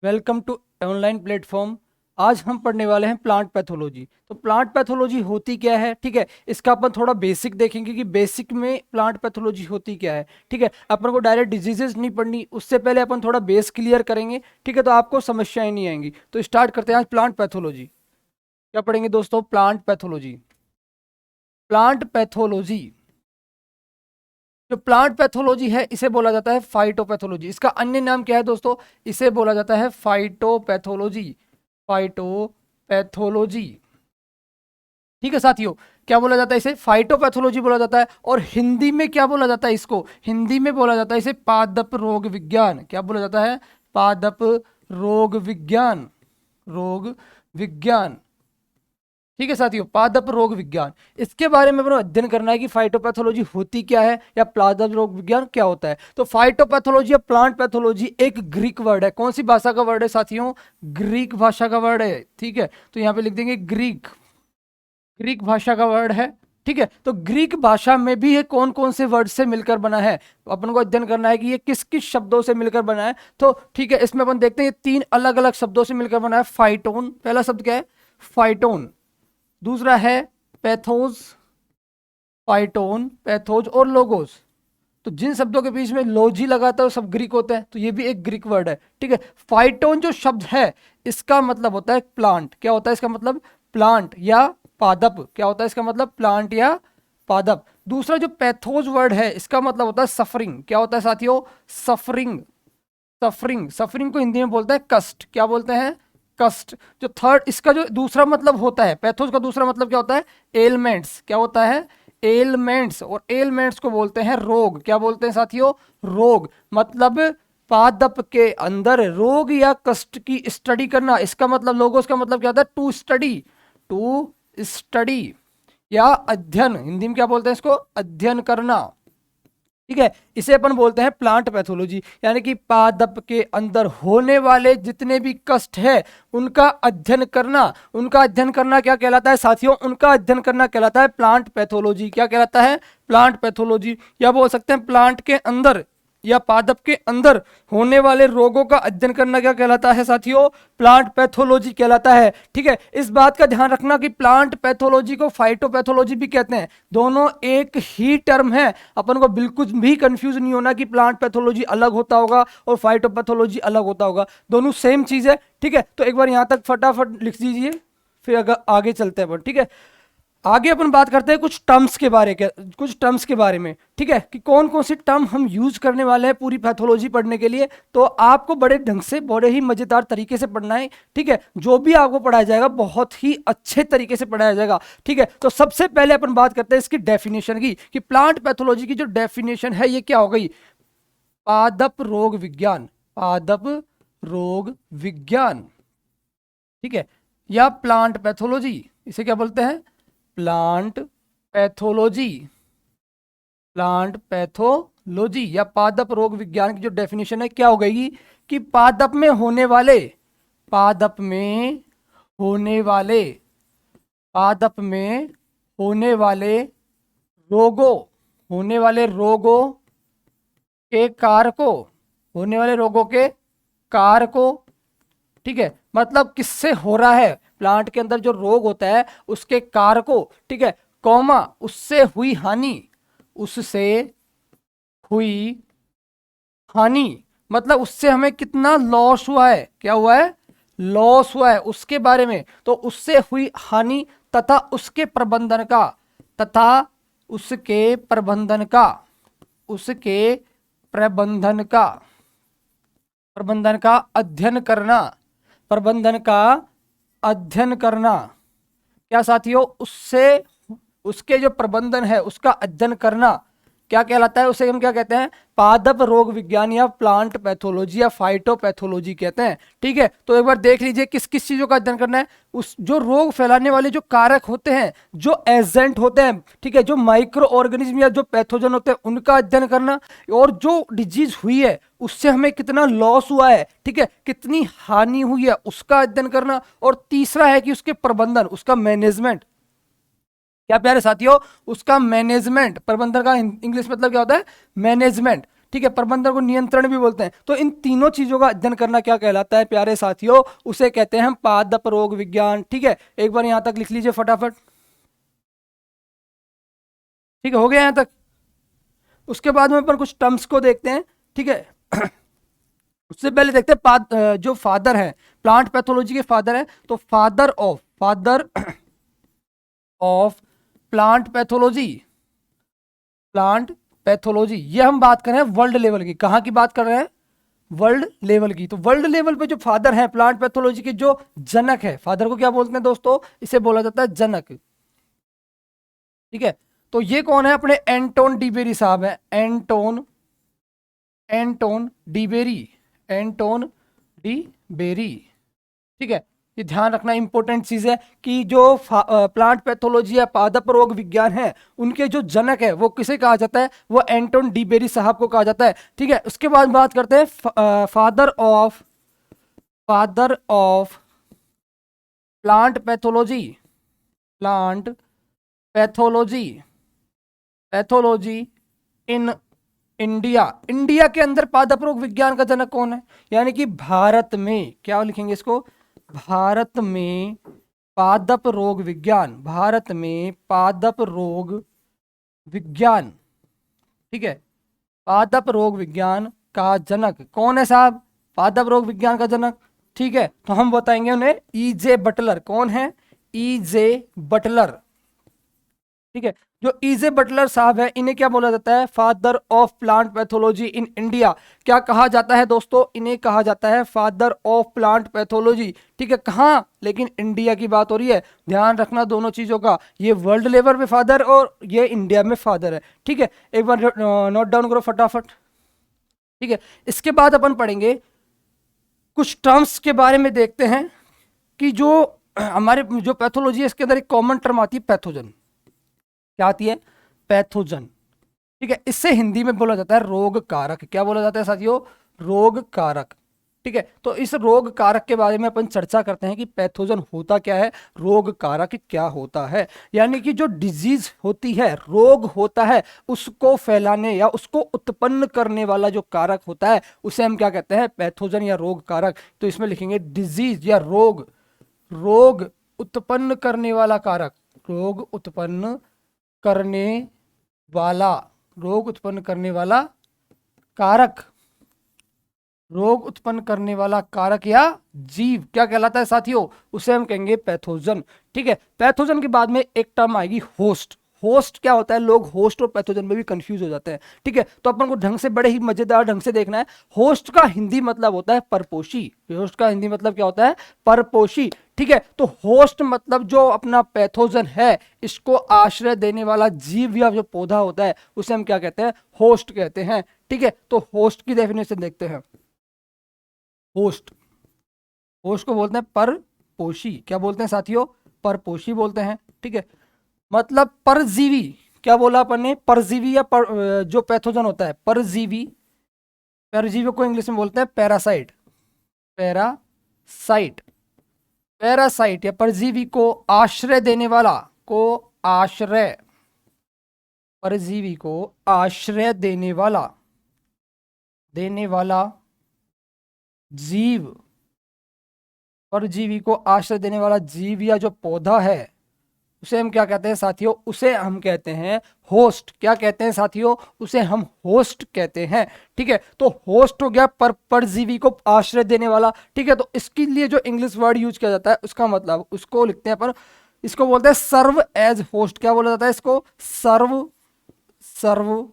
Welcome to online platform. आज हम पढ़ने वाले हैं प्लांट पैथोलॉजी। तो प्लांट पैथोलॉजी होती क्या है, ठीक है, इसका अपन थोड़ा बेसिक देखेंगे कि बेसिक में प्लांट पैथोलॉजी होती क्या है। ठीक है, अपन को डायरेक्ट डिजीजेस नहीं पढ़नी, उससे पहले अपन थोड़ा बेस क्लियर करेंगे। ठीक है, तो आपको समस्याएं नहीं आएंगी। तो स्टार्ट करते हैं आज प्लांट पैथोलॉजी। क्या पढ़ेंगे दोस्तों? Plant pathology. प्लांट पैथोलॉजी, जो प्लांट पैथोलॉजी है इसे बोला जाता है फाइटोपैथोलॉजी। इसका अन्य नाम क्या है दोस्तों? इसे बोला जाता है फाइटोपैथोलॉजी। फाइटोपैथोलॉजी, ठीक है साथियों। क्या बोला जाता है इसे? फाइटोपैथोलॉजी बोला जाता है। और हिंदी में क्या बोला जाता है इसको? हिंदी में बोला जाता है इसे पादप रोग विज्ञान। क्या बोला जाता है? पादप रोग विज्ञान। रोग विज्ञान, ठीक है साथियों, पादप रोग विज्ञान। इसके बारे में अपना अध्ययन करना है कि फाइटोपैथोलॉजी होती क्या है या पादप रोग विज्ञान क्या होता है। तो फाइटोपैथोलॉजी या प्लांट पैथोलॉजी एक ग्रीक वर्ड है। कौन सी भाषा का वर्ड है साथियों? ग्रीक भाषा का वर्ड है। ठीक है, तो यहां पे लिख देंगे ग्रीक। ग्रीक भाषा का वर्ड है। ठीक है, तो ग्रीक भाषा में भी ये कौन कौन से वर्ड से मिलकर बना है, अपन को अध्ययन करना है कि ये किस किस शब्दों से मिलकर बना है। तो ठीक है, इसमें अपन देखते हैं ये 3 अलग अलग शब्दों से मिलकर बना है। फाइटोन, पहला शब्द क्या है? फाइटोन। दूसरा है पैथोज। फाइटोन, पैथोज और लोगोस। तो जिन शब्दों के बीच में लॉजी लगाता है वो सब ग्रीक होते हैं, तो ये भी एक ग्रीक वर्ड है। ठीक है, फाइटोन जो शब्द है इसका मतलब होता है प्लांट। क्या होता है इसका मतलब? प्लांट या पादप। क्या होता है इसका मतलब? प्लांट या पादप। दूसरा जो पैथोज वर्ड है इसका मतलब होता है सफरिंग। क्या होता है साथियों? सफरिंग। सफरिंग, सफरिंग को हिंदी में बोलते हैं कष्ट। क्या बोलते हैं? कष्ट। जो थर्ड, इसका जो दूसरा मतलब होता है पैथोस का दूसरा मतलब क्या होता है? एलमेंट्स। क्या होता है? एलमेंट्स। और एलमेंट्स को बोलते हैं रोग। क्या बोलते हैं साथियों? रोग। मतलब पादप के अंदर रोग या कष्ट की स्टडी करना। इसका मतलब लोगोस का मतलब क्या होता है? To study. टू स्टडी या अध्ययन। हिंदी में क्या बोलते हैं इसको? अध्ययन करना। ठीक है, इसे अपन बोलते हैं प्लांट पैथोलॉजी। यानी कि पादप के अंदर होने वाले जितने भी कष्ट है उनका अध्ययन करना। उनका अध्ययन करना क्या कहलाता है साथियों? उनका अध्ययन करना कहलाता है प्लांट पैथोलॉजी। क्या कहलाता है? Plant pathology. या बोल सकते हैं प्लांट के अंदर या पादप के अंदर होने वाले रोगों का अध्ययन करना क्या कहलाता है साथियों? प्लांट पैथोलॉजी कहलाता है। ठीक है, इस बात का ध्यान रखना कि प्लांट पैथोलॉजी को फाइटोपैथोलॉजी भी कहते हैं। दोनों एक ही टर्म है। अपन को बिल्कुल भी कंफ्यूज नहीं होना कि प्लांट पैथोलॉजी अलग होता होगा और फाइटोपैथोलॉजी अलग होता होगा। दोनों सेम चीज है। ठीक है, तो एक बार यहां तक फटाफट लिख दीजिए, फिर अगर आगे चलते हैं अपन। ठीक है, आगे अपन बात करते हैं कुछ टर्म्स के बारे में। ठीक है, कि कौन कौन सी टर्म हम यूज करने वाले हैं पूरी पैथोलॉजी पढ़ने के लिए। तो आपको बड़े ढंग से, बड़े ही मजेदार तरीके से पढ़ना है। ठीक है, जो भी आपको पढ़ाया जाएगा बहुत ही अच्छे तरीके से पढ़ाया जाएगा। ठीक है, तो सबसे पहले अपन बात करते हैं इसकी डेफिनेशन की, कि प्लांट पैथोलॉजी की जो डेफिनेशन है ये क्या हो गई? पादप रोग विज्ञान। पादप रोग विज्ञान, ठीक है, या प्लांट पैथोलॉजी। इसे क्या बोलते हैं? Plant pathology. प्लांट पैथोलॉजी या पादप रोग विज्ञान की जो डेफिनेशन है क्या हो गई? कि पादप में होने वाले, पादप में होने वाले, पादप में होने वाले रोगों, होने वाले रोगों के कारकों, होने वाले रोगों के कारकों। ठीक है, मतलब किससे हो रहा है? प्लांट के अंदर जो रोग होता है उसके कारकों। ठीक है, कौमा उससे हुई हानि, उससे हुई हानि, मतलब उससे हमें कितना लॉस हुआ है। क्या हुआ है? लॉस हुआ है उसके बारे में। तो उससे हुई हानि तथा उसके प्रबंधन का, तथा उसके प्रबंधन का, उसके प्रबंधन का, प्रबंधन का अध्ययन करना। प्रबंधन का अध्ययन करना। क्या साथियों? उससे, उसके जो प्रबंधन है उसका अध्ययन करना क्या कहलाता है? उसे हम क्या कहते हैं? पादप रोग विज्ञान या प्लांट पैथोलॉजी या फाइटोपैथोलॉजी कहते हैं। ठीक है, तो एक बार देख लीजिए किस किस चीजों का अध्ययन करना है। उस जो रोग फैलाने वाले जो कारक होते हैं, जो एजेंट होते हैं, ठीक है, जो माइक्रो ऑर्गेनिज्म या जो पैथोजन होते हैं उनका अध्ययन करना। और जो डिजीज हुई है उससे हमें कितना लॉस हुआ है, ठीक है, कितनी हानि हुई है उसका अध्ययन करना। और तीसरा है कि उसके प्रबंधन, उसका मैनेजमेंट। क्या प्यारे साथियों? उसका मैनेजमेंट। प्रबंधन का इंग्लिश मतलब क्या होता है? मैनेजमेंट। ठीक है, प्रबंधन को नियंत्रण भी बोलते हैं। तो इन तीनों चीजों का अध्ययन करना क्या कहलाता है प्यारे साथियों, उसे कहते हैं हम पादप रोग विज्ञान। ठीक है, एक बार यहां तक लिख लीजिए फटाफट। ठीक है, हो गया यहां तक। उसके बाद में अपन कुछ टर्म्स को देखते हैं। ठीक है, उससे पहले देखते हैं जो फादर है, प्लांट पैथोलॉजी के फादर है, तो फादर ऑफ प्लांट पैथोलॉजी, ये हम बात कर रहे हैं वर्ल्ड लेवल की। कहाँ की बात कर रहे हैं? वर्ल्ड लेवल की। तो वर्ल्ड लेवल पे जो फादर है प्लांट पैथोलॉजी के, जो जनक है, फादर को क्या बोलते हैं दोस्तों? इसे बोला जाता है जनक। ठीक है, तो ये कौन है? अपने एंटोन डीबेरी साहब है। एंटोन डीबेरी। ठीक है, ये ध्यान रखना इंपॉर्टेंट चीज है कि जो प्लांट पैथोलॉजी या पादप रोग विज्ञान है, उनके जो जनक है वो किसे कहा जाता है? वो एंटोन डीबेरी साहब को कहा जाता है। ठीक है, उसके बाद बात करते हैं father of plant pathology in India के अंदर पादप रोग विज्ञान का जनक कौन है? यानी कि भारत में, क्या लिखेंगे इसको? भारत में पादप रोग विज्ञान। ठीक है, पादप रोग विज्ञान का जनक कौन है साहब? पादप रोग विज्ञान का जनक। ठीक है, तो हम बताएंगे उन्हें E.J. बटलर। कौन है? E.J. बटलर। ठीक है, जो E.J. बटलर साहब है, इन्हें क्या बोला जाता है? Father of plant pathology in India. क्या कहा जाता है दोस्तों? इन्हें कहा जाता है फादर ऑफ प्लांट पैथोलॉजी। ठीक है, कहाँ? लेकिन इंडिया की बात हो रही है, ध्यान रखना दोनों चीजों का। ये वर्ल्ड लेवल पे फादर और ये इंडिया में फादर है। ठीक है, एक बार नोट डाउन करो फटाफट। ठीक है, इसके बाद अपन पढ़ेंगे कुछ टर्म्स के बारे में, देखते हैं कि जो हमारे जो पैथोलॉजी है, इसके अंदर एक कॉमन टर्म आती है पैथोजन। क्या आती है? पैथोजन। ठीक है, इससे हिंदी में बोला जाता है रोग कारक। क्या बोला जाता है साथियों? रोग कारक। ठीक है, तो इस रोग कारक के बारे में अपन चर्चा करते हैं कि पैथोजन होता क्या है, रोग कारक क्या होता है। यानी कि जो डिजीज होती है, रोग होता है, उसको फैलाने या उसको उत्पन्न करने वाला जो कारक होता है, उसे हम क्या कहते हैं? पैथोजन या रोग कारक। तो इसमें लिखेंगे डिजीज या रोग उत्पन्न करने वाला कारक। रोग उत्पन्न करने वाला कारक या जीव क्या कहलाता है साथियों? उसे हम कहेंगे पैथोजन। ठीक है, पैथोजन के बाद में एक टर्म आएगी होस्ट। होस्ट क्या होता है? लोग होस्ट और पैथोजन में भी कंफ्यूज हो जाते हैं। ठीक है, तो अपन को ढंग से, बड़े ही मजेदार ढंग से देखना है। होस्ट का हिंदी मतलब होता है परपोषी। होस्ट का हिंदी मतलब क्या होता है? परपोषी। ठीक है, तो होस्ट मतलब जो अपना पैथोजन है, इसको आश्रय देने वाला जीव या जो पौधा होता है, उसे हम क्या कहते हैं? होस्ट कहते हैं। ठीक है, तो होस्ट की डेफिनेशन देखते हैं। होस्ट को बोलते हैं परपोषी। क्या बोलते हैं साथियों? परपोषी बोलते हैं। ठीक है, मतलब परजीवी। क्या बोला अपन ने? परजीवी या जो पैथोजन होता है परजीवी को इंग्लिश में बोलते हैं पैरासाइट। पैरासाइट या परजीवी को आश्रय देने वाला, परजीवी को आश्रय देने वाला जीव, परजीवी को आश्रय देने वाला जीव या जो पौधा है, उसे हम क्या कहते हैं साथियों? उसे हम कहते हैं होस्ट। क्या कहते हैं साथियों? उसे हम होस्ट कहते हैं। ठीक है, तो होस्ट हो गया परजीवी को आश्रय देने वाला। ठीक है, तो इसके लिए जो इंग्लिश वर्ड यूज किया जाता है, उसका मतलब, उसको लिखते हैं पर, इसको बोलते हैं सर्व एज होस्ट। क्या बोला जाता है इसको? सर्व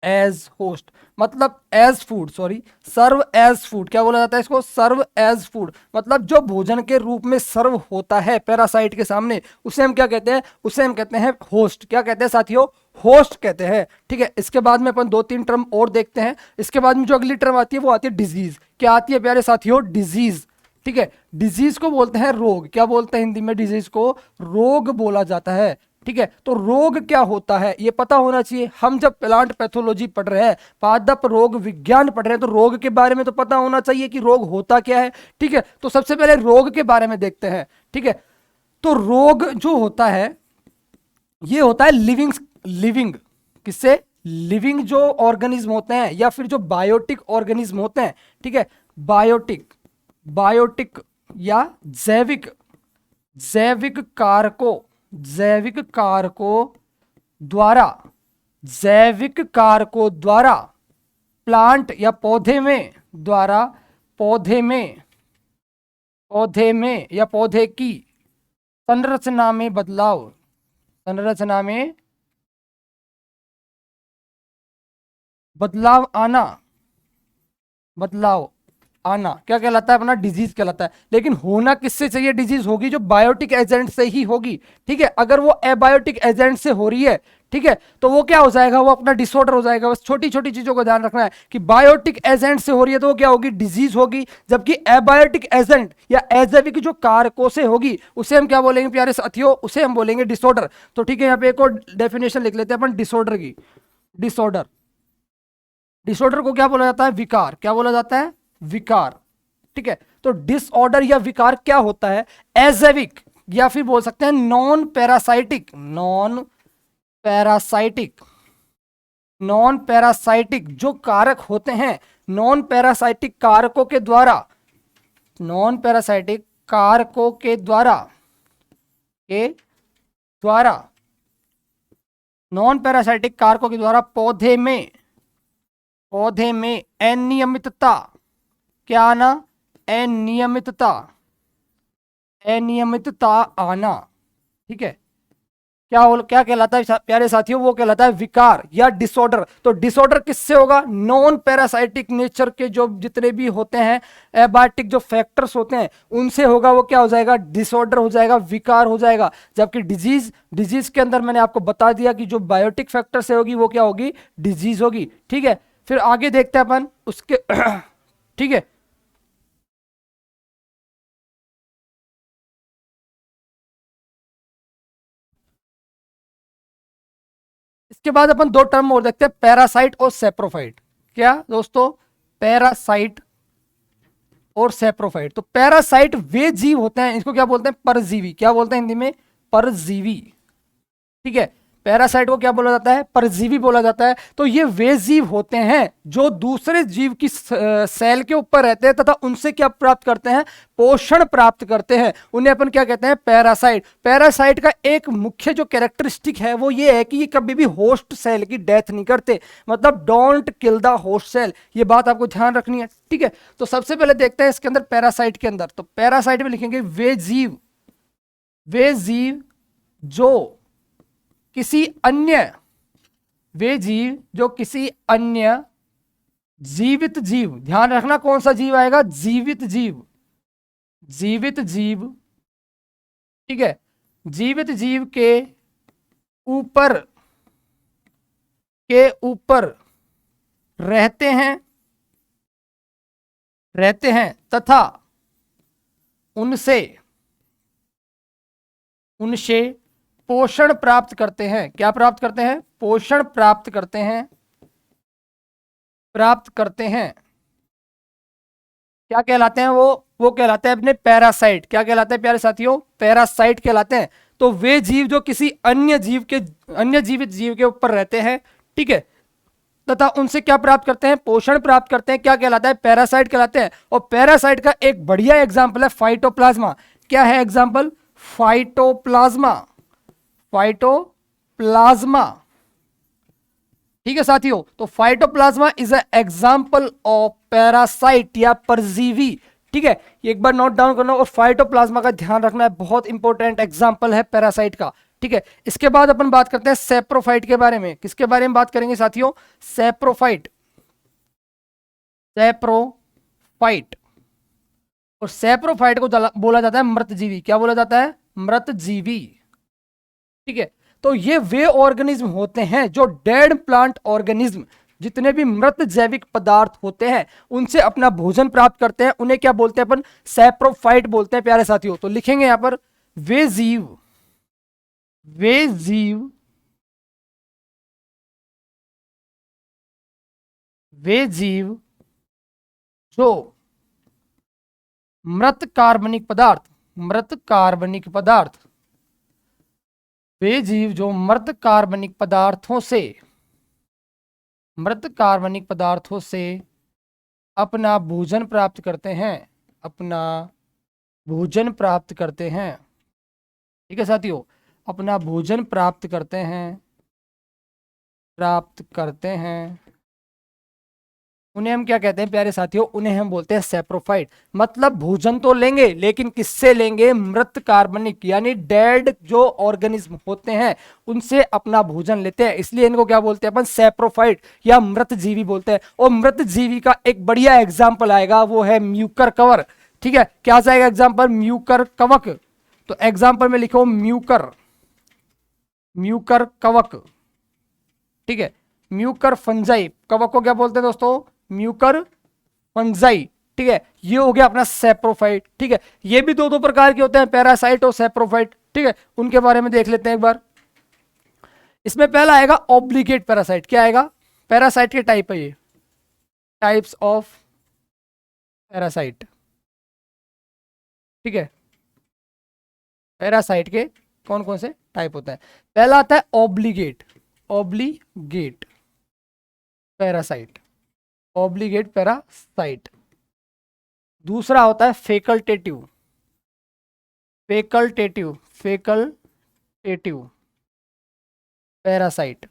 एज होस्ट, मतलब as food, serve as food. क्या बोला जाता है इसको? सर्व एज फूड, मतलब जो भोजन के रूप में सर्व होता है पैरासाइट के सामने, उसे हम क्या कहते हैं? उसे हम कहते हैं होस्ट। क्या कहते हैं साथियों? होस्ट कहते हैं। ठीक है, इसके बाद में अपन 2-3 टर्म और देखते हैं। इसके बाद में जो अगली टर्म आती है वो आती है डिजीज। क्या आती है प्यारे साथियों? डिजीज। ठीक है, डिजीज को बोलते हैं रोग। क्या बोलते हैं हिंदी में? डिजीज को रोग बोला जाता है। ठीक है, तो रोग क्या होता है ये पता होना चाहिए। हम जब प्लांट पैथोलॉजी पढ़ रहे हैं, पादप रोग विज्ञान पढ़ रहे हैं, तो रोग के बारे में तो पता होना चाहिए कि रोग होता क्या है। ठीक है, तो सबसे पहले रोग के बारे में देखते हैं। ठीक है, तो रोग जो होता है, ये होता है लिविंग। किससे? लिविंग जो ऑर्गेनिज्म होते हैं या फिर जो बायोटिक ऑर्गेनिज्म होते हैं, ठीक है, बायोटिक बायोटिक या जैविक जैविक कारकों जैविक कारकों द्वारा जैविक कारकों द्वारा प्लांट या पौधे में द्वारा पौधे में या पौधे की संरचना में संरचना में बदलाव आना क्या कहलाता है अपना? डिजीज कहलाता है। लेकिन होना किससे चाहिए? डिजीज होगी जो बायोटिक एजेंट से ही होगी, ठीक है। अगर वो एबायोटिक एजेंट से हो रही है, ठीक है, तो वो क्या हो जाएगा? वो अपना डिसऑर्डर हो जाएगा। बस छोटी छोटी चीजों को ध्यान रखना है कि बायोटिक एजेंट से हो रही है तो वो क्या होगी? डिजीज होगी। जबकि एबायोटिक एजेंट या एजैविक जो कारकों से होगी उसे हम क्या बोलेंगे प्यारे साथियों? उसे हम बोलेंगे डिसऑर्डर। तो ठीक है, यहाँ पे एक और डेफिनेशन लिख लेते हैं अपन डिसऑर्डर की। डिसऑर्डर को क्या बोला जाता है? विकार। क्या बोला जाता है? विकार, ठीक है। तो डिसऑर्डर या विकार क्या होता है? एजैविक या फिर बोल सकते हैं नॉन पैरासाइटिक जो कारक होते हैं, नॉन पैरासाइटिक कारकों के द्वारा नॉन पैरासाइटिक कारकों के द्वारा पौधे में अनियमितता क्या आना? अनियमितता आना, ठीक है। क्या कहलाता है प्यारे साथियों? वो कहलाता है विकार या डिसऑर्डर। तो डिसऑर्डर किससे होगा? नॉन पैरासाइटिक नेचर के जो जितने भी होते हैं एबायोटिक जो फैक्टर्स होते हैं उनसे होगा। वो क्या हो जाएगा? डिसऑर्डर हो जाएगा, विकार हो जाएगा। जबकि डिजीज के अंदर मैंने आपको बता दिया कि जो बायोटिक फैक्टर से होगी वो क्या होगी? डिजीज होगी, ठीक है। फिर आगे देखते हैं अपन उसके ठीक है। इसके बाद अपन दो टर्म और देखते हैं, पैरासाइट और सेप्रोफाइट। क्या दोस्तों? पैरासाइट और सेप्रोफाइट। तो पैरासाइट वे जीव होते हैं, इसको क्या बोलते हैं? परजीवी। क्या बोलते हैं हिंदी में? परजीवी, ठीक है। पैरासाइट को क्या बोला जाता है? परजीवी बोला जाता है। तो ये वे जीव होते हैं जो दूसरे जीव की सेल के ऊपर रहते हैं तथा उनसे क्या प्राप्त करते हैं? पोषण प्राप्त करते हैं। उन्हें अपन क्या कहते हैं? पैरासाइट। पैरासाइट का एक मुख्य जो कैरेक्टरिस्टिक है वो ये है कि ये कभी भी होस्ट सेल की डेथ नहीं करते, मतलब don't kill the host cell. ये बात आपको ध्यान रखनी है, ठीक है। तो सबसे पहले देखते हैं इसके अंदर पैरासाइट के अंदर। तो पैरासाइट में लिखेंगे वे जीव जो किसी अन्य जीवित जीव, ध्यान रखना कौन सा जीव आएगा? जीवित जीव, ठीक है। जीवित जीव के ऊपर रहते हैं तथा उनसे पोषण प्राप्त करते हैं। क्या प्राप्त करते हैं? पोषण प्राप्त करते हैं। क्या कहलाते हैं वो कहलाते हैं अपने पैरासाइट। क्या कहलाते हैं प्यारे साथियों? पैरासाइट कहलाते हैं। तो वे जीव जो किसी अन्य जीवित जीव के ऊपर रहते हैं, ठीक है, तथा उनसे क्या प्राप्त करते हैं? पोषण प्राप्त करते हैं। क्या कहलाता है? पैरासाइट कहलाते हैं। और पैरासाइट का एक बढ़िया एग्जाम्पल है फाइटोप्लाज्मा। क्या है एग्जाम्पल? फाइटोप्लाज्मा, ठीक है साथियों। तो phytoplasma is a example of parasite या परजीवी, ठीक है। एक बार नोट डाउन करना और फाइटोप्लाज्मा का ध्यान रखना है, बहुत इंपॉर्टेंट एग्जाम्पल है पैरासाइट का, ठीक है। इसके बाद अपन बात करते हैं सेप्रोफाइट के बारे में। किसके बारे में बात करेंगे साथियों? सेप्रोफाइट। और सेप्रोफाइट को बोला जाता है मृतजीवी। क्या बोला जाता है? मृतजीवी, ठीक है। तो ये वे ऑर्गेनिज्म होते हैं जो डेड प्लांट ऑर्गेनिज्म, जितने भी मृत जैविक पदार्थ होते हैं उनसे अपना भोजन प्राप्त करते हैं। उन्हें क्या बोलते हैं अपन? सैप्रोफाइट बोलते हैं प्यारे साथियों। तो लिखेंगे यहां पर वे जीव जो मृत कार्बनिक पदार्थों से मृत कार्बनिक पदार्थों से अपना भोजन प्राप्त करते हैं, अपना भोजन प्राप्त करते हैं। ठीक है साथियों, अपना भोजन प्राप्त करते हैं, प्राप्त करते हैं। उन्हें हम क्या कहते हैं प्यारे साथियों? उन्हें हम बोलते हैं सैप्रोफाइट। मतलब भोजन तो लेंगे, लेकिन किससे लेंगे? मृत कार्बनिक यानी डेड जो ऑर्गेनिज्म होते हैं उनसे अपना भोजन लेते हैं, इसलिए इनको क्या बोलते हैं अपन? सैप्रोफाइट या मृत जीवी बोलते हैं। और मृत जीवी का एक बढ़िया एग्जाम्पल आएगा, वो है म्यूकर कवर। ठीक है, क्या जाएगा एग्जाम्पल? म्यूकर कवक। तो एग्जाम्पल में लिखो म्यूकर, म्यूकर कवक। ठीक है, म्यूकर फंजाई, कवक को क्या बोलते हैं दोस्तों? Mucor fungi. ठीक है, ये हो गया अपना सैप्रोफाइट। ठीक है, ये भी दो प्रकार के होते हैं, पैरासाइट और सैप्रोफाइट। ठीक है, उनके बारे में देख लेते हैं एक बार। इसमें पहला आएगा ऑब्लिगेट पैरासाइट। क्या आएगा? पैरासाइट के टाइप है ये, टाइप्स ऑफ पैरासाइट। ठीक है, पैरासाइट के कौन कौन से टाइप होते हैं? पहला आता है obligate, obligate parasite, obligate parasite. दूसरा होता है फेकल्टेटिव, फेकल्टेटिव, फेकल्टेटिव पैरासाइट।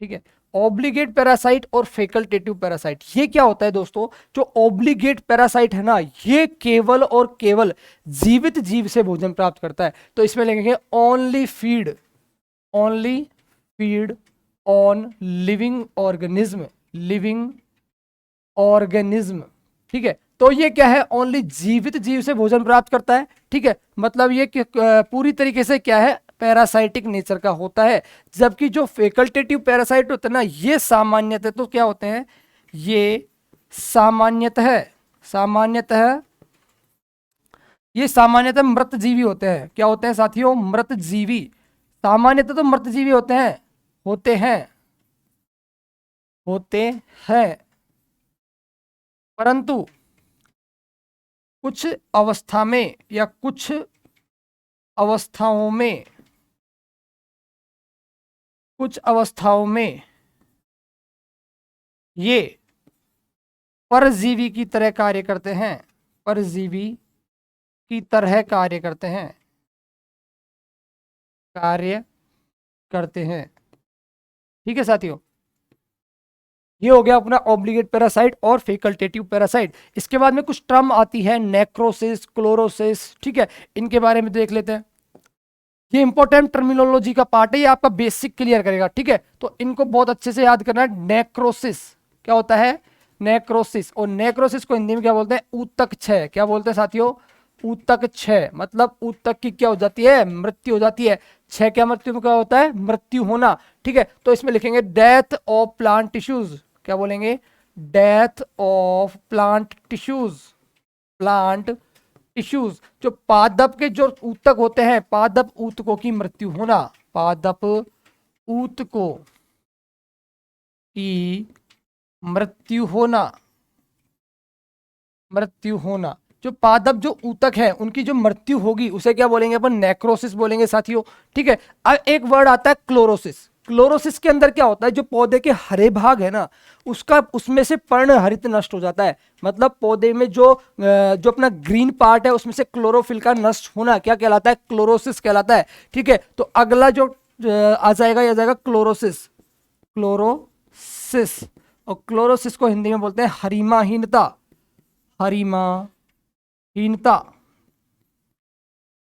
ठीक है, ऑब्लिगेट पैरासाइट और फेकल्टेटिव पैरासाइट, ये क्या होता है दोस्तों? जो ऑब्लिगेट पैरासाइट है ना, ये केवल और केवल जीवित जीव से भोजन प्राप्त करता है। तो इसमें लिखेंगे only feed, only feed on living organism, living organism. ठीक है, तो ये क्या है? ओनली जीवित जीव से भोजन प्राप्त करता है। ठीक है, मतलब ये पूरी तरीके से क्या है? पैरासाइटिक नेचर का होता है। जबकि जो फैकल्टेटिव पैरासाइट होते हैं ना, ये सामान्यतः तो क्या होते हैं? ये सामान्यतः, सामान्यतः ये सामान्यतः मृत जीवी होते हैं। क्या होते हैं साथियों? मृत जीवी। सामान्यतः तो मृत जीवी होते हैं, होते हैं, होते हैं, परंतु कुछ अवस्था में या कुछ अवस्थाओं में, कुछ अवस्थाओं में ये परजीवी की तरह कार्य करते हैं, परजीवी की तरह कार्य करते हैं, कार्य करते हैं। ठीक है साथियों, ये हो गया अपना ऑब्लिगेट पैरासाइट और फैकल्टेटिव पैरासाइट। इसके बाद में कुछ टर्म आती है, नेक्रोसिस, क्लोरोसिस। ठीक है, इनके बारे में देख लेते हैं। ये इंपॉर्टेंट टर्मिनोलॉजी का पार्ट है, ये आपका बेसिक क्लियर करेगा। ठीक है, तो इनको बहुत अच्छे से याद करना है। नेक्रोसिस क्या होता है? नेक्रोसिस। और नेक्रोसिस को हिंदी में क्या बोलते हैं? ऊतक क्षय। क्या बोलते हैं साथियों? ऊतक क्षय। मतलब ऊतक की क्या हो जाती है? मृत्यु हो जाती है। क्षय क्या? मृत्यु में क्या होता है? मृत्यु होना। ठीक है, तो इसमें लिखेंगे डेथ ऑफ प्लांट टिश्यूज। क्या बोलेंगे? Death of plant tissues, plant tissues. जो पादप के जो ऊतक होते हैं, पादप ऊतकों की मृत्यु होना, पादप ऊतकों की मृत्यु होना, मृत्यु होना। जो पादप जो ऊतक है उनकी जो मृत्यु होगी उसे क्या बोलेंगे अपन? नेक्रोसिस बोलेंगे साथियों। ठीक है, अब एक वर्ड आता है क्लोरोसिस। क्लोरोसिस के अंदर क्या होता है? जो पौधे के हरे भाग है ना, उसका उसमें से पर्णहरित नष्ट हो जाता है। मतलब पौधे में जो अपना ग्रीन पार्ट है उसमें से क्लोरोफिल का नष्ट होना क्या कहलाता है? क्लोरोसिस कहलाता है। ठीक है, तो अगला जो आ जाएगा, ये आ जाएगा क्लोरोसिस, क्लोरोसिस। और क्लोरोसिस को हिंदी में बोलते हैं हरिमाहीनता, हरिमाहीनता।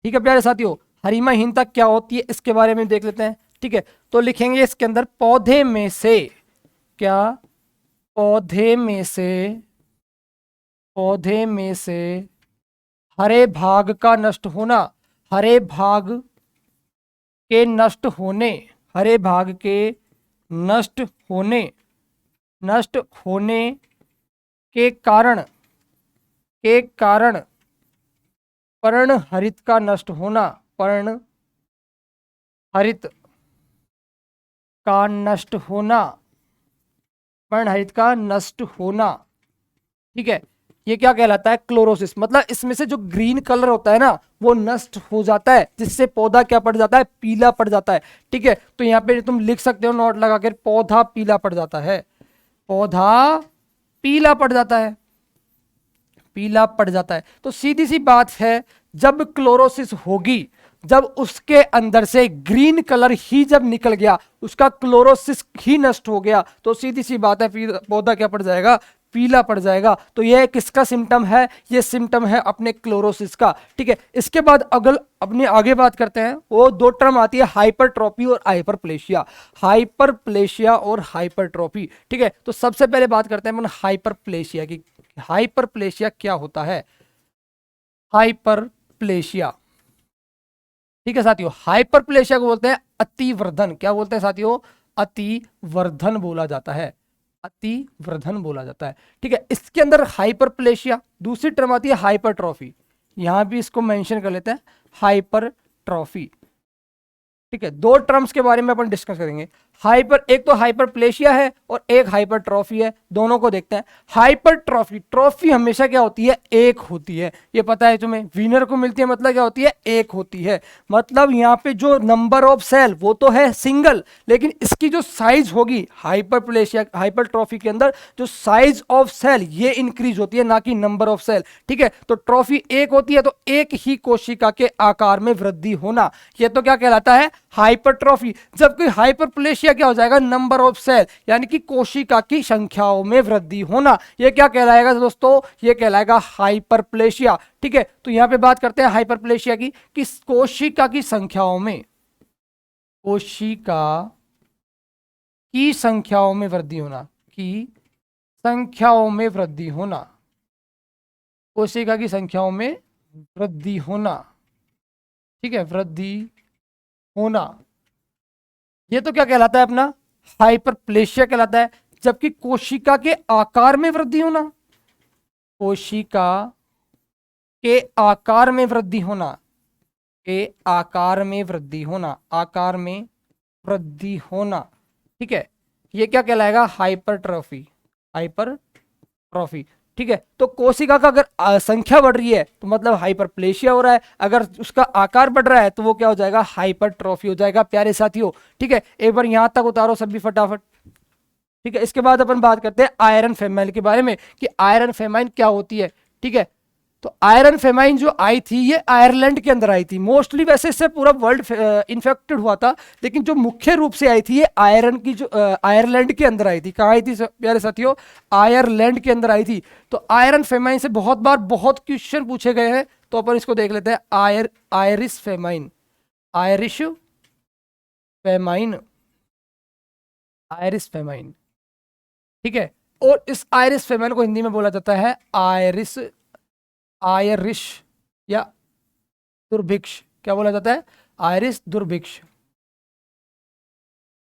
ठीक है प्यारे साथियों, हरिमाहीनता क्या होती है इसके बारे में देख लेते हैं। ठीक है, तो लिखेंगे इसके अंदर पौधे में से, क्या? पौधे में से, पौधे में से हरे भाग का नष्ट होना, हरे भाग के नष्ट होने, हरे भाग के नष्ट होने, नष्ट होने के कारण, के कारण पर्णहरित का नष्ट होना, पर्णहरित का नष्ट होना, पर्णहरित का नष्ट होना। ठीक है, ये क्या कहलाता है? क्लोरोसिस। मतलब इसमें से जो ग्रीन कलर होता है ना वो नष्ट हो जाता है, जिससे पौधा क्या पड़ जाता है? पीला पड़ जाता है। ठीक है, तो यहाँ पे तुम लिख सकते हो नोट लगा कर, पौधा पीला पड़ जाता है, पौधा पीला पड़ जाता है, पीला पड़ जाता है। तो सीधी सी बात है, जब क्लोरोसिस होगी, जब उसके अंदर से ग्रीन कलर ही जब निकल गया, उसका क्लोरोसिस ही नष्ट हो गया, तो सीधी सी बात है पौधा क्या पड़ जाएगा? पीला पड़ जाएगा। तो यह किसका सिम्टम है? ये सिम्टम है अपने क्लोरोसिस का। ठीक है, इसके बाद अगर अपने आगे बात करते हैं, वो दो टर्म आती है, हाइपरट्रॉफी और हाइपरप्लेशिया। हाइपरप्लेशिया और हाइपरट्रॉफी। ठीक है, तो सबसे पहले बात करते हैं अपन हाइपरप्लेशिया की। हाइपरप्लेशिया क्या होता है? हाइपरप्लेशिया, ठीक है साथियों, हाइपरप्लेशिया को बोलते हैं अतिवर्धन। क्या बोलते हैं साथियों? अतिवर्धन बोला जाता है, अतिवर्धन बोला जाता है। ठीक है, इसके अंदर हाइपरप्लेशिया, दूसरी टर्म आती है हाइपरट्रॉफी। यहां भी इसको मेंशन कर लेते हैं, हाइपरट्रॉफी। ठीक है, दो टर्म्स के बारे में अपन डिस्कस करेंगे। एक तो हाइपरप्लेशिया है और एक हाइपरट्रॉफी है, दोनों को देखते हैं। हाइपरट्रॉफी, ट्रॉफी हमेशा क्या होती है? एक होती है, ये पता है तुम्हें। विनर को मिलती है, मतलब क्या होती है? एक होती है। मतलब यहाँ पे जो नंबर ऑफ सेल वो तो है सिंगल, लेकिन इसकी जो साइज होगी हाइपरप्लेशिया, हाइपरट्रॉफी के अंदर जो साइज ऑफ सेल ये इंक्रीज होती है, ना कि नंबर ऑफ सेल। ठीक है, तो ट्रॉफी एक होती है, तो एक ही कोशिका के आकार में वृद्धि होना, ये तो क्या कहलाता है? हाइपरट्रॉफी। जबकि हाइपरप्लेशिया क्या हो जाएगा? नंबर ऑफ सेल, यानी कि कोशिका की संख्याओं में वृद्धि होना, यह क्या कहलाएगा दोस्तों? यह कहलाएगा हाइपरप्लेशिया। ठीक है, तो यहां पे बात करते हैं हाइपरप्लेशिया की, कि कोशिका की संख्याओं में, कोशिका की संख्याओं में वृद्धि होना, की संख्याओं में वृद्धि होना, कोशिका की संख्याओं में वृद्धि होना। ठीक है, वृद्धि होना, ये तो क्या कहलाता है अपना? हाइपरप्लेशिया कहलाता है। जबकि कोशिका के आकार में वृद्धि होना, कोशिका के आकार में वृद्धि होना, के आकार में वृद्धि होना, आकार में वृद्धि होना। ठीक है, ये क्या कहलाएगा? Hypertrophy, hypertrophy. ठीक है, तो कोशिका का अगर संख्या बढ़ रही है तो मतलब हाइपरप्लेशिया हो रहा है, अगर उसका आकार बढ़ रहा है तो वो क्या हो जाएगा? हाइपरट्रॉफी हो जाएगा प्यारे साथियों। ठीक है, एक बार यहां तक उतारो सभी फटाफट। ठीक है, इसके बाद अपन बात करते हैं आयरन फेमाइन के बारे में, कि आयरन फेमाइन क्या होती है। ठीक है, तो आयरन फेमाइन जो आई थी ये आयरलैंड के अंदर आई थी मोस्टली, वैसे इससे पूरा वर्ल्ड इन्फेक्टेड हुआ था, लेकिन जो मुख्य रूप से आई थी ये आयरन की जो आयरलैंड के अंदर आई थी। कहाँ आई थी प्यारे साथियों? आयरलैंड के अंदर आई थी। तो आयरन फेमाइन से बहुत बार बहुत क्वेश्चन पूछे गए हैं, तो अपन इसको देख लेते हैं। Irish famine, Irish famine, Irish famine. ठीक है, और इस आयरिश फेमाइन को हिंदी में बोला जाता है आयरिश, आयरिश या दुर्भिक्ष। क्या बोला जाता है? आयरिश दुर्भिक्ष।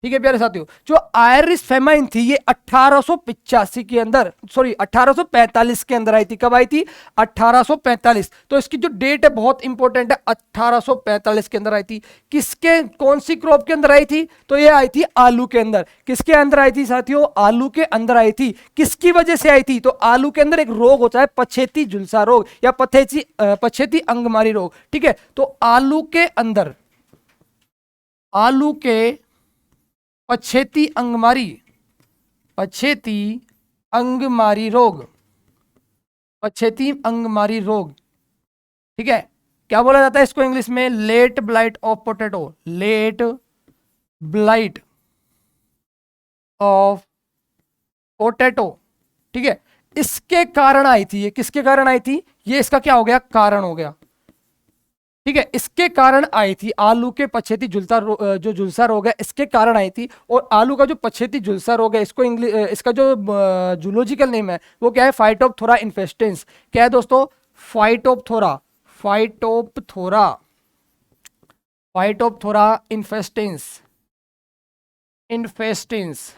ठीक है प्यारे साथियों, जो आयरिश फेमाइन थी ये 1885 के अंदर, सॉरी 1845 के अंदर आई थी। कब आई थी? 1845। तो इसकी जो डेट है बहुत इंपॉर्टेंट है, 1845 के अंदर आई थी। किसके, कौन सी क्रॉप के अंदर आई थी? तो ये आई थी आलू के अंदर। किसके अंदर आई थी साथियों? आलू के अंदर आई थी। किसकी वजह से आई थी? तो आलू के अंदर एक रोग होता है पछेती झुलसा रोग या पछेती अंगमारी रोग। ठीक है, तो आलू के अंदर, आलू के पछेती अंगमारी, पछेती अंगमारी रोग, पछेती अंगमारी रोग। ठीक है, क्या बोला जाता है इसको इंग्लिश में? Late blight of potato, late blight of potato. ठीक है, इसके कारण आई थी, ये किसके कारण आई थी? ये इसका क्या हो गया? कारण हो गया। ठीक है, इसके कारण आई थी आलू के पछेती जो झुलसा रोग है, इसके कारण आई थी। और आलू का जो पछेती झुलसा रोग है, इसको इसका जो जूलॉजिकल नेम है वो क्या है? Phytophthora infestans. क्या है दोस्तों? Phytophthora, Phytophthora, Phytophthora infestans, infestans.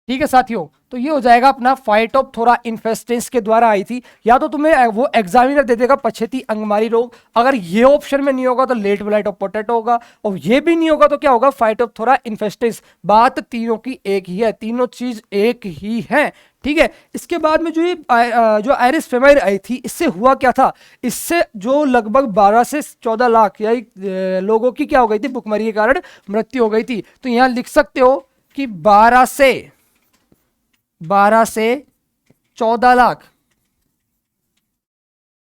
ठीक है साथियों, तो ये हो जाएगा अपना फाइटोप्थोरा इन्फेस्टेंस के द्वारा आई थी। या तो तुम्हें वो एग्जामिनर दे देगा पछेती अंगमारी रोग, अगर ये ऑप्शन में नहीं होगा तो लेट ब्लाइट ऑफ पोटैटो होगा, और ये भी नहीं होगा तो क्या होगा? Phytophthora infestans. बात तीनों की एक ही है, तीनों चीज एक ही है। ठीक है। इसके बाद में जो ये जो आयरिश फेमाइन आई थी, इससे हुआ क्या था, इससे जो लगभग 12 से 14 लाख या लोगों की क्या हो गई थी, भुखमरी के कारण मृत्यु हो गई थी। तो यहां लिख सकते हो कि 12 से 14 लाख,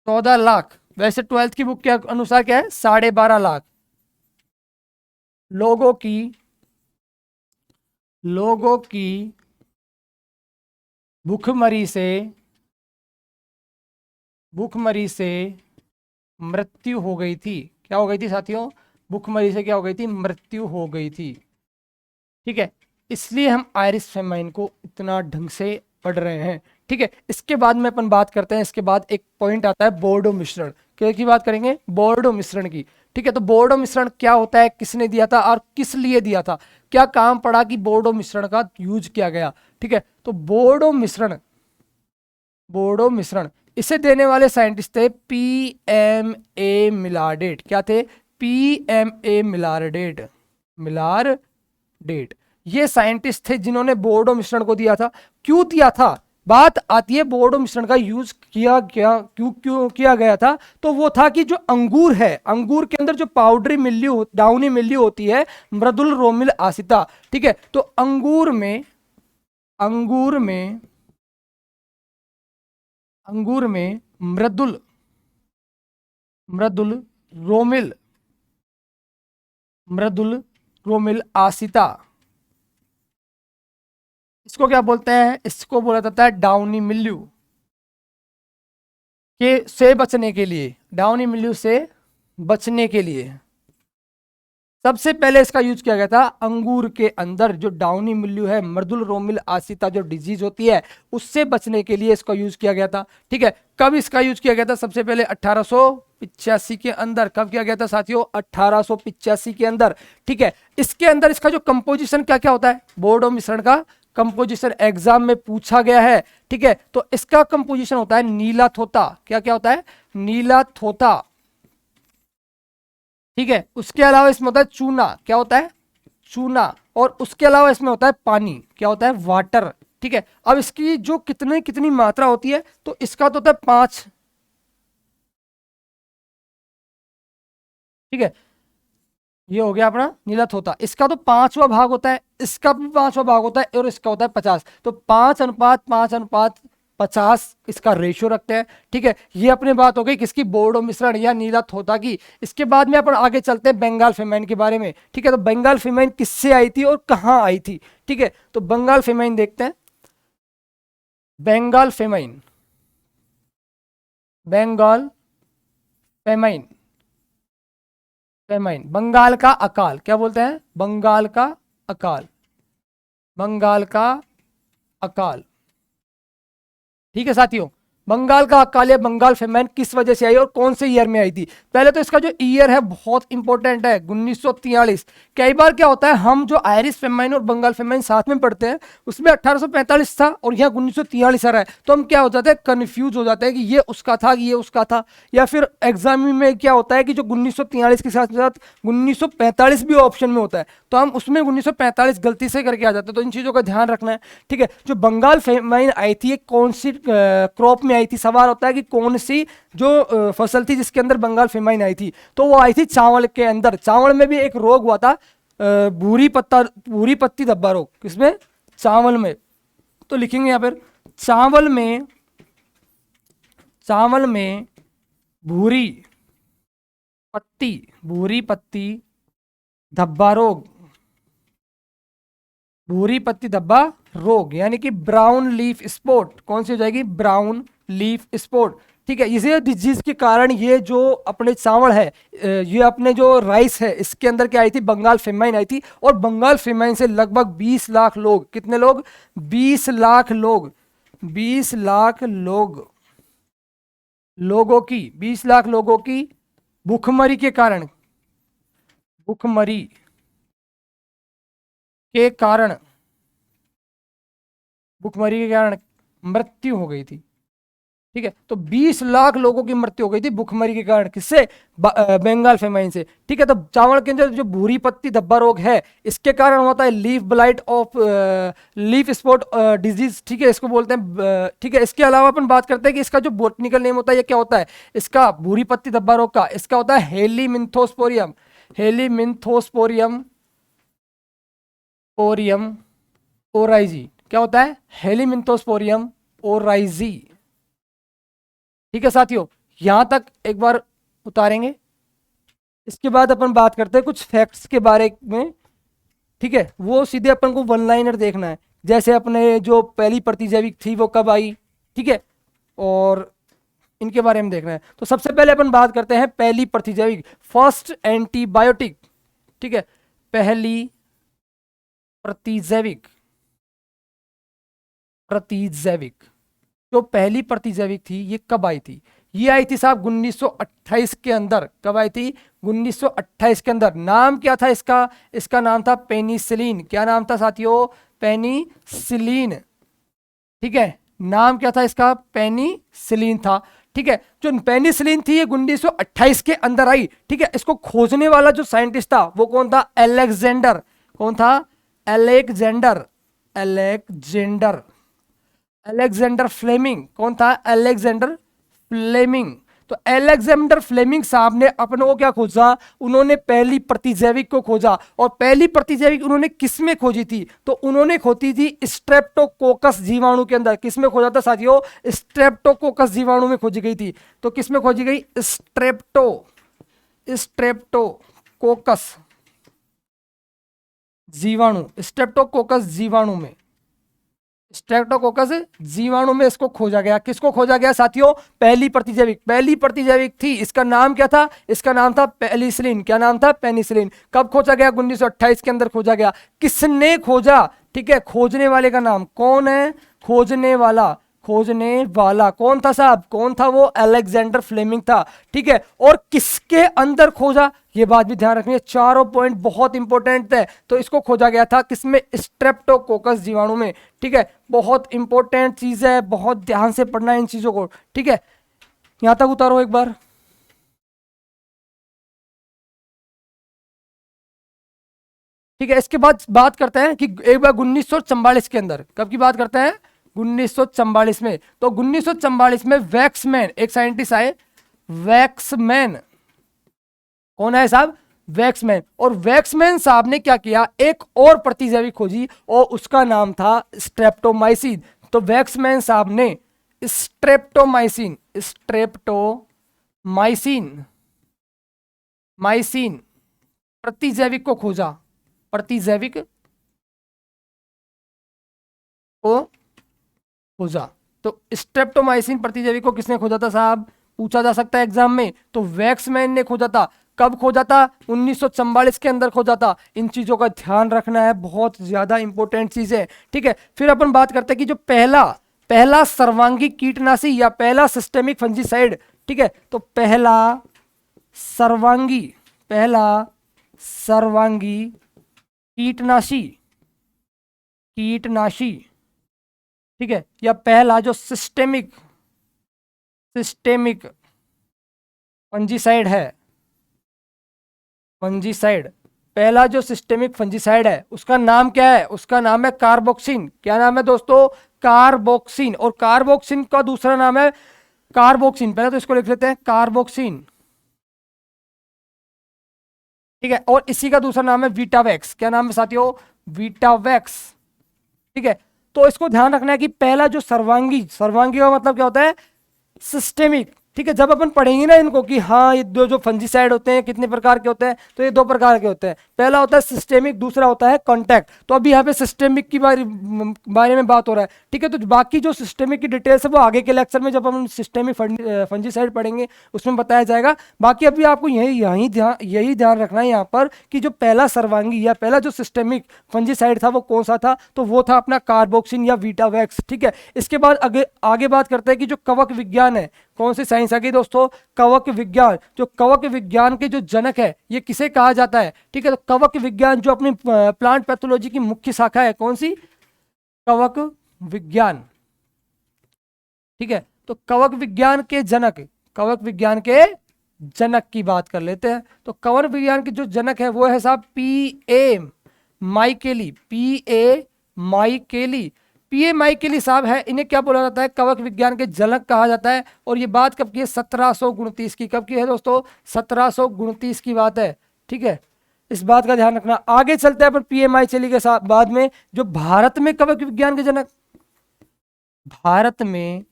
14 लाख। वैसे 12th की बुक के अनुसार क्या है, 12.5 लाख लोगों की भुखमरी से मृत्यु हो गई थी। क्या हो गई थी साथियों, भुखमरी से क्या हो गई थी, मृत्यु हो गई थी। ठीक है, इसलिए हम आयरिश फेमाइन को इतना ढंग से पढ़ रहे हैं। ठीक है, इसके बाद में अपन बात करते हैं, इसके बाद एक पॉइंट आता है बोर्डो मिश्रण। क्या की बात करेंगे, बोर्डो मिश्रण की। ठीक है, तो बोर्डो मिश्रण क्या होता है, किसने दिया था और किस लिए दिया था, क्या काम पड़ा कि बोर्डो मिश्रण का यूज किया गया। ठीक है, तो बोर्डो मिश्रण इसे देने वाले साइंटिस्ट थे PMA मिलारडेट। क्या थे, PMA मिलारडेट। ये साइंटिस्ट थे जिन्होंने बोर्डो मिश्रण को दिया था। क्यों दिया था, बात आती है बोर्डो मिश्रण का यूज किया गया, क्यों किया गया था। तो वो था कि जो अंगूर है, अंगूर के अंदर जो पाउडरी मिल्ली, डाउनी मिल्ली होती है, मृदुल रोमिल आसिता। ठीक है, तो अंगूर में मृदुल रोमिल आसिता, इसको क्या बोलते हैं, इसको बोला जाता है डाउनी मिल्यू के से बचने के लिए, डाउनी मिल्यू से बचने के लिए सबसे पहले इसका यूज किया गया था। अंगूर के अंदर जो डाउनी मिल्यू है, मृदुल रोमिल आसिता जो डिजीज होती है, उससे बचने के लिए इसका यूज किया गया था। ठीक है, कब इसका यूज किया गया था, सबसे पहले 1885 के अंदर। कब किया गया था साथियों, 1885 के अंदर। ठीक है, इसके अंदर इसका जो कंपोजिशन क्या क्या होता है, बोर्डो मिश्रण का कंपोजिशन एग्जाम में पूछा गया है। ठीक है, तो इसका कंपोजिशन होता है नीला थोथा। क्या क्या होता है, नीला थोथा। ठीक है, उसके अलावा इसमें होता है चूना। क्या होता है, चूना। और उसके अलावा इसमें होता है पानी। क्या होता है, वाटर। ठीक है, अब इसकी जो कितनी मात्रा होती है, तो इसका तो होता है 5। ठीक है, ये हो गया अपना नीला थोथा। इसका तो 5वां भाग होता है, इसका भी 5वां भाग होता है, और इसका होता है 50। तो 5:5:50 इसका रेशियो रखते हैं। ठीक है, ये अपनी बात हो गई किसकी, बोर्डो मिश्रण या नीला थोथा की। इसके बाद में अपन आगे चलते हैं बंगाल फेमाइन के बारे में। ठीक है, तो बंगाल फेमाइन किससे आई थी और कहां आई थी। ठीक है, तो बंगाल फेमाइन देखते हैं। बंगाल फेमाइन बंगाल का अकाल। क्या बोलते हैं, बंगाल का अकाल। ठीक है साथियों, बंगाल का अकाल या बंगाल फेमाइन किस वजह से आई और कौन से ईयर में आई थी। पहले तो इसका जो ईयर है बहुत इंपॉर्टेंट है, 1943। कई बार क्या होता है, हम जो आयरिश फेमाइन और बंगाल फेमाइन साथ में पढ़ते हैं, उसमें 1845 था और यहाँ 1943 आ रहा है, तो हम क्या हो जाते हैं, कंफ्यूज हो जाते हैं कि ये उसका था कि ये उसका था। या फिर एग्जाम में क्या होता है कि जो 1943 के साथ साथ 1945 भी ऑप्शन में होता है, तो हम उसमें 1945 गलती से करके आ जाते हैं। तो इन चीज़ों का ध्यान रखना है। ठीक है, जो बंगाल फेमाइन आई थी, कौन सी क्रॉप में आई थी, सवाल होता है कि कौन सी जो फसल थी जिसके अंदर बंगाल फेमाइन आई थी, तो वो आई थी चावल के अंदर। चावल में भी एक रोग हुआ था, भूरी पत्ती धब्बा रोग। किसमें, चावल में। तो लिखेंगे यहां पर चावल में भूरी पत्ती धब्बा रोग, यानी कि ब्राउन लीफ स्पॉट। कौन सी हो जाएगी, ब्राउन लीफ स्पॉट। ठीक है, इसे डिजीज के कारण ये जो अपने चावल है, ये अपने जो राइस है, इसके अंदर क्या आई थी, बंगाल फेमाइन आई थी। और बंगाल फेमाइन से लगभग 20 लाख लोग, कितने लोग, 20 लाख लोग, 20 लाख लोगों की भूखमरी के कारण मृत्यु हो गई थी। ठीक है। तो 20 लाख लोगों की मृत्यु हो गई थी भूखमरी के कारण, किससे? बंगाल फेमाइन से। ठीक है। तो चावल के अंदर जो भूरी पत्ती धब्बा रोग है, इसके कारण होता है leaf blight of leaf spot disease. ठीक है, इसको बोलते हैं। ठीक है। इसके अलावा अपन बात करते हैं कि इसका जो बोटनिकल नेम होता है, ये क्या होता है इसका भूरी पत्ती धब्बा रोग का? इसका होता है हेलीमिंथोस्पोरियम। हेलीमिंथोस्पोरियम ओरियम ओराइजी। क्या होता है? हेलीमिंथोस्पोरियम ओराइजी। ठीक है साथियों, यहां तक एक बार उतारेंगे। इसके बाद अपन बात करते हैं कुछ फैक्ट्स के बारे में। ठीक है, वो सीधे अपन को वन लाइनर देखना है। जैसे अपने जो पहली प्रतिजैविक थी वो कब आई, ठीक है, और इनके बारे में देखना है। तो सबसे पहले अपन बात करते हैं पहली प्रतिजैविक, फर्स्ट एंटीबायोटिक। ठीक है, पहली प्रतिजैविक जो पहली प्रतिजैविक थी ये कब आई थी? ये आई थी साहब 1928 के अंदर। कब आई थी? 1928 के अंदर। नाम क्या था इसका? इसका नाम था पेनिसिलिन। क्या नाम था साथियों? पेनिसिलिन। ठीक है, नाम क्या था इसका? पेनिसिलिन था। ठीक है, जो पेनिसिलिन थी ये 1928 के अंदर आई। ठीक है, इसको खोजने वाला जो साइंटिस्ट था वो कौन था? अलेक्जेंडर। कौन था? Alexander Fleming. कौन था? Alexander Fleming. तो अलेक्जेंडर फ्लेमिंग साहब ने अपने को क्या खोजा? उन्होंने पहली प्रतिजैविक को खोजा। और पहली प्रतिजैविक उन्होंने किस में खोजी थी? तो उन्होंने खोजी थी स्ट्रेप्टोकोकस जीवाणु के अंदर। किस में खोजा था साथियों? स्ट्रेप्टोकोकस जीवाणु में खोजी गई थी। तो किस में खोजी गई? स्ट्रेप्टोकोकस जीवाणु में। स्ट्रेप्टोकोकस जीवाणु में इसको खोजा गया। किसको खोजा गया साथियों? पहली प्रतिजैविक थी। इसका नाम क्या था? इसका नाम था पेनिसिलिन। क्या नाम था? पेनिसिलिन। कब खोजा गया? 1928 के अंदर खोजा गया। किसने खोजा? ठीक है, खोजने वाले का नाम कौन है? खोजने वाला कौन था साहब? कौन था वो? अलेक्जेंडर फ्लेमिंग था। ठीक है, और किसके अंदर खोजा? ये बात भी ध्यान रखनी है, चारों पॉइंट बहुत इंपॉर्टेंट है। तो इसको खोजा गया था किसमें? स्ट्रेप्टोकोकस जीवाणु में। ठीक है, बहुत इंपॉर्टेंट चीज है, बहुत ध्यान से पढ़ना है इन चीजों को। ठीक है, यहां तक उतारो एक बार। ठीक है, इसके बाद बात करते हैं कि एक बार 1944 के अंदर, कब की बात करते हैं? 1944 में। तो 1944 में वैक्समैन, एक साइंटिस्ट आए, वैक्समैन। कौन है साहब? वैक्समैन। और वैक्समैन साहब ने क्या किया? एक और प्रतिजैविक खोजी और उसका नाम था स्ट्रेप्टोमाइसिन। तो वैक्समैन साहब ने स्ट्रेप्टोमाइसिन प्रतिजैविक को खोजा। तो स्ट्रेप्टोमाइसिन प्रतिजैविक को किसने खोजा था साहब? पूछा जा सकता है एग्जाम में। तो वैक्समैन ने खोजा था। कब खोजा था? 1944 के अंदर खोजा था। इन चीजों का ध्यान रखना है, बहुत ज्यादा इंपॉर्टेंट चीज है। ठीक है, फिर अपन बात करते हैं कि जो पहला सर्वांगी कीटनाशी या पहला सिस्टेमिक फंजीसाइड। ठीक है, तो पहला सर्वांगी कीटनाशी। ठीक है, या पहला जो सिस्टेमिक फंजीसाइड है, पहला जो सिस्टेमिक फंजीसाइड है उसका नाम क्या है? उसका नाम है कार्बोक्सिन। क्या नाम है दोस्तों? कार्बोक्सिन। और कार्बोक्सिन का दूसरा नाम है कार्बोक्सिन। पहले तो इसको लिख लेते हैं, कार्बोक्सिन। ठीक है, और इसी का दूसरा नाम है वीटावैक्स। क्या नाम है साथियों? वीटावैक्स। ठीक है, तो इसको ध्यान रखना है कि पहला जो सर्वांगी का मतलब क्या होता है? सिस्टेमिक। ठीक है, जब अपन पढ़ेंगे ना इनको कि हाँ ये दो जो फंजीसाइड होते हैं कितने प्रकार के होते हैं, तो ये 2 प्रकार के होते हैं। पहला होता है सिस्टेमिक, दूसरा होता है कॉन्टैक्ट। तो अभी यहाँ पे सिस्टेमिक की बारे में बात हो रहा है। ठीक है, तो बाकी जो सिस्टेमिक की डिटेल्स है वो आगे के लेक्चर में जब हम सिस्टेमिक फंजीसाइड पढ़ेंगे उसमें बताया जाएगा। बाकी अभी आपको यही ध्यान रखना है यहाँ पर कि जो पहला सर्वांगी या पहला जो सिस्टेमिक फंजीसाइड था वो कौन सा था? तो वो था अपना कार्बोक्सिन या वीटावैक्स। ठीक है, इसके बाद आगे बात करते हैं कि जो कवक विज्ञान है, कौन सी साइंस आ गई दोस्तों? कवक विज्ञान। जो कवक विज्ञान के जो जनक है ये किसे कहा जाता है? ठीक है, तो कवक विज्ञान जो अपनी प्लांट पैथोलॉजी की मुख्य शाखा है, कौन सी? कवक विज्ञान। ठीक है, तो कवक विज्ञान के जनक, कवक विज्ञान के जनक की बात कर लेते हैं। तो कवक विज्ञान के जो जनक है वो है साहब P.A. माइकेली, P.A. माइकेली, P.A. माइकेली साहब है। इन्हें क्या बोला जाता है, कवक विज्ञान के जनक कहा जाता है। और ये बात कब की है, 1729 की। कब की है दोस्तों, 1729 की बात है। ठीक है, इस बात का ध्यान रखना। आगे चलते हैं पर P.A. माइकेली के साथ बाद में। जो भारत में कवक विज्ञान के जनक, भारत में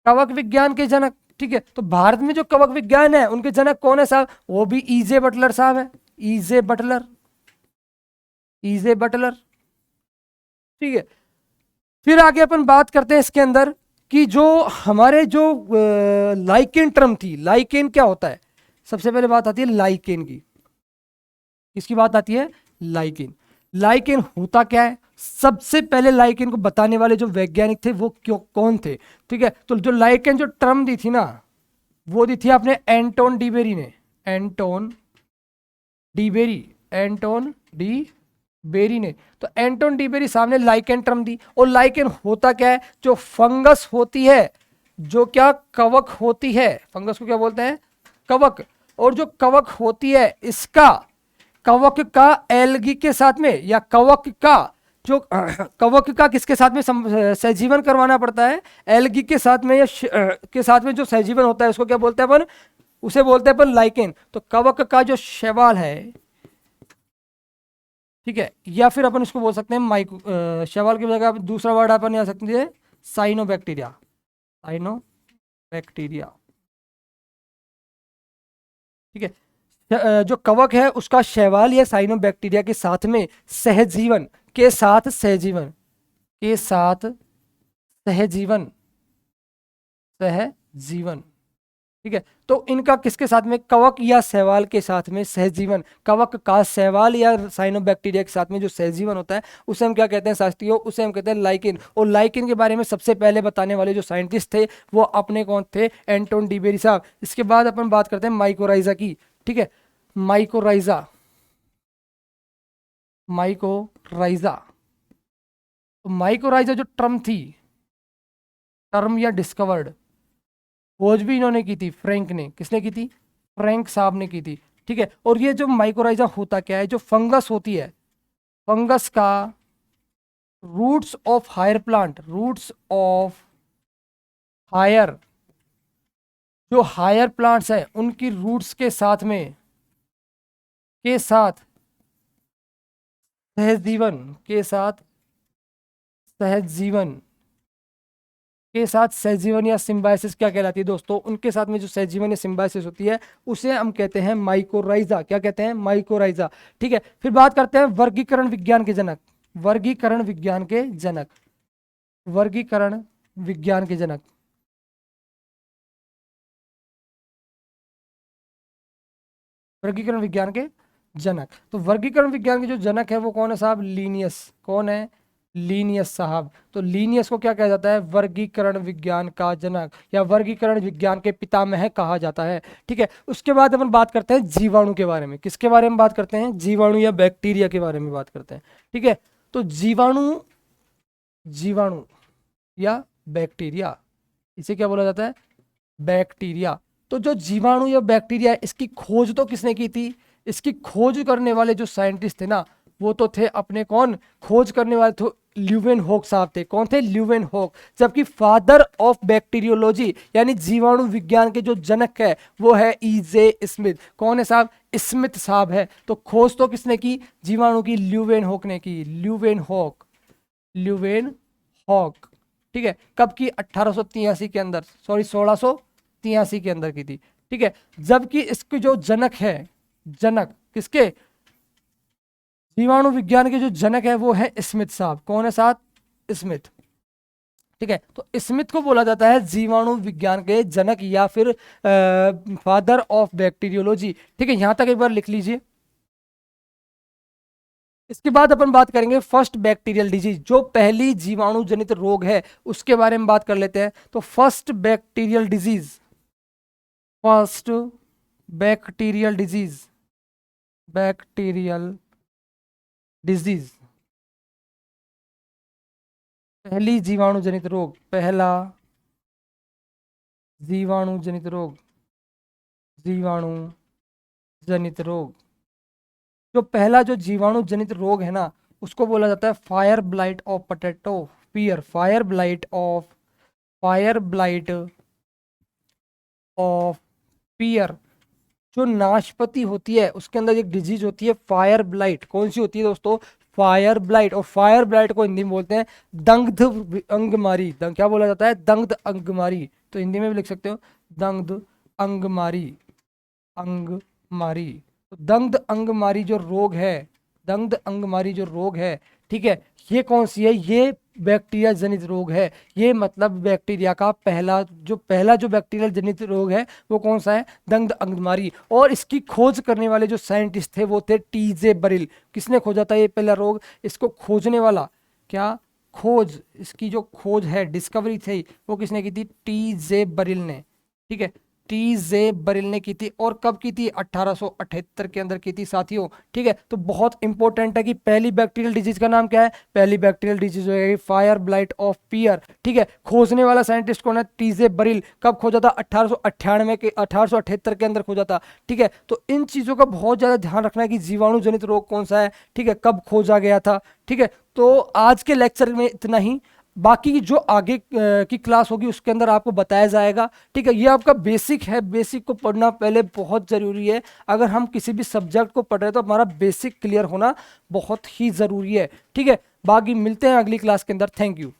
कवक विज्ञान के जनक, ठीक है, तो भारत में जो कवक विज्ञान है उनके जनक कौन है साहब, वो भी E.J. बटलर साहब है। E.J. Butler, E.J. बटलर। ठीक है, फिर आगे अपन बात करते हैं इसके अंदर कि जो हमारे जो लाइकेन टर्म थी, लाइकेन क्या होता है। सबसे पहले बात आती है लाइकेन की। किसकी बात आती है, लाइकेन। लाइकेन होता क्या है, सबसे पहले लाइकेन को बताने वाले जो वैज्ञानिक थे वो क्यों कौन थे। ठीक है, तो जो लाइकेन जो टर्म दी थी ना, वो दी थी आपने एंटोन डीबेरी ने, एंटोन डीबेरी, एंटोन डी बेरी ने। तो एंटोन डीबेरी साहब ने लाइकेन टर्म दी। और लाइकेन होता क्या है, जो फंगस होती है, जो क्या कवक होती है, फंगस को क्या बोलते हैं, कवक। और जो कवक होती है इसका, कवक का एल्गी के साथ में, या कवक का जो कवक का किसके साथ में सहजीवन करवाना पड़ता है, एल्गी के साथ में, या के साथ में जो सहजीवन होता है उसको क्या बोलते हैं अपन, उसे बोलते हैं अपन लाइकेन। तो कवक का जो शैवाल है, ठीक है, या फिर अपन इसको बोल सकते हैं माइको, शैवाल की जगह दूसरा वर्ड अपन आ सकते हैं साइनोबैक्टीरिया, साइनोबैक्टीरिया। ठीक है, जो कवक है उसका शैवाल या साइनोबैक्टीरिया के साथ में सहजीवन, के साथ सहजीवन, के साथ सहजीवन, सहजीवन। ठीक है, तो इनका किसके साथ में, कवक या शैवाल के साथ में सहजीवन, कवक का शैवाल या साइनोबैक्टीरिया के साथ में जो सहजीवन होता है उसे हम क्या कहते हैं साथियों, उसे हम कहते हैं लाइकेन। और लाइकेन के बारे में सबसे पहले बताने वाले जो साइंटिस्ट थे वो अपने कौन थे, एंटोन डीबेरी साहब। इसके बाद अपन बात करते हैं माइकोराइजा की। ठीक है, माइकोराइजा, माइकोराइजा। तो माइकोराइजा जो टर्म थी, टर्म या डिस्कवर्ड, खोज भी इन्होंने की थी, फ्रैंक ने। किसने की थी, फ्रैंक साहब ने की थी। ठीक है, और ये जो माइकोराइजा होता क्या है, जो फंगस होती है, फंगस का roots of higher plant, roots of higher, जो हायर प्लांट्स है उनकी रूट्स के साथ में, के साथ सहजीवन, के साथ सहजीवन, के साथ सहजीवन या सिम्बायोसिस क्या कहलाती है दोस्तों, उनके साथ में जो सहजीवन या सिम्बायोसिस होती है उसे हम कहते हैं माइकोराइजा। क्या कहते हैं, माइकोराइजा। ठीक है, फिर बात करते हैं वर्गीकरण विज्ञान के जनक, वर्गीकरण विज्ञान के जनक, वर्गीकरण विज्ञान के जनक, वर्गीकरण विज्ञान के जनक। तो वर्गीकरण विज्ञान के जो जनक है वो कौन है साहब, लीनियस। कौन है, लीनियस साहब। तो लीनियस को क्या कहा जाता है, वर्गीकरण विज्ञान का जनक या वर्गीकरण विज्ञान के पितामह कहा जाता है। ठीक है, उसके बाद अपन बात करते हैं जीवाणु के बारे में। किसके बारे में बात करते हैं, जीवाणु या बैक्टीरिया के बारे में बात करते हैं। ठीक है, तो जीवाणु, जीवाणु या बैक्टीरिया, इसे क्या बोला जाता है, बैक्टीरिया। तो जो जीवाणु या बैक्टीरिया, इसकी खोज तो किसने की थी, इसकी खोज करने वाले जो साइंटिस्ट थे ना वो तो थे अपने कौन, खोज करने वाले तो ल्यूवेनहोक साहब थे। कौन थे, ल्यूवेनहोक। जबकि फादर ऑफ बैक्टीरियोलॉजी यानी जीवाणु विज्ञान के जो जनक है वो है E.J. स्मिथ। कौन है साहब, स्मिथ साहब है। तो खोज तो किसने की, जीवाणु की, ल्यूवेनहोक ने की, ल्यूवेनहोक, ल्यूवेनहोक। ठीक है, कब की, 1883 के अंदर, सॉरी 1683 के अंदर की थी। ठीक है, जबकि इसके जो जनक है, जनक किसके, जीवाणु विज्ञान के जो जनक है वो है स्मिथ साहब। कौन है साहब, स्मिथ। ठीक है, तो स्मिथ को बोला जाता है जीवाणु विज्ञान के जनक या फिर फादर ऑफ बैक्टीरियोलॉजी। ठीक है, यहां तक एक बार लिख लीजिए। इसके बाद अपन बात करेंगे फर्स्ट बैक्टीरियल डिजीज, जो पहली जीवाणु जनित रोग है उसके बारे में बात कर लेते हैं। तो first bacterial disease, first bacterial disease, bacterial disease, पहली जीवाणु जनित रोग, पहला जीवाणु जनित रोग, जीवाणु जनित रोग। जो पहला जो जीवाणु जनित रोग है ना, उसको बोला जाता है fire blight of potato pear, fire blight of pear. जो नाशपाती होती है उसके अंदर एक डिजीज होती है फायर ब्लाइट। कौन सी होती है दोस्तों? Fire blight. और फायर ब्लाइट को हिंदी में बोलते हैं दंग्ध अंगमारी। क्या बोला जाता है? दंग्ध अंगमारी। तो हिंदी में भी लिख सकते हो दंग्ध अंगमारी, अंगमारी। तो दंग्ध अंगमारी जो रोग है, दंग्ध अंगमारी जो रोग है, ठीक है, ये कौन सी है? ये बैक्टीरिया जनित रोग है। ये मतलब बैक्टीरिया का पहला जो बैक्टीरियल जनित रोग है वो कौन सा है? दंग्ध अंगमारी। और इसकी खोज करने वाले जो साइंटिस्ट थे वो थे टीजे बरिल। किसने खोजा था ये पहला रोग? इसको खोजने वाला, क्या खोज, इसकी जो खोज है, डिस्कवरी थी, वो किसने की थी? टीजे बरिल ने। ठीक है, टीजे बरिल ने की थी। और कब की थी? 1878 के अंदर की थी साथियों। ठीक है, तो बहुत इंपॉर्टेंट है कि पहली बैक्टीरियल डिजीज का नाम क्या है? पहली बैक्टीरियल डिजीज है फायर ब्लाइट ऑफ पियर। ठीक है, खोजने वाला साइंटिस्ट कौन है? TJ Burrill. कब खोजा था? 1898 के 1878 के अंदर खोजा था। ठीक है, तो इन चीजों का बहुत ज्यादा ध्यान रखना है कि जीवाणु जनित रोग कौन सा है, ठीक है, कब खोजा गया था। ठीक है, तो आज के लेक्चर में इतना ही। बाकी की जो आगे की क्लास होगी उसके अंदर आपको बताया जाएगा। ठीक है, ये आपका बेसिक है, बेसिक को पढ़ना पहले बहुत ज़रूरी है। अगर हम किसी भी सब्जेक्ट को पढ़ रहे हैं तो हमारा बेसिक क्लियर होना बहुत ही ज़रूरी है। ठीक है, बाकी मिलते हैं अगली क्लास के अंदर। Thank you.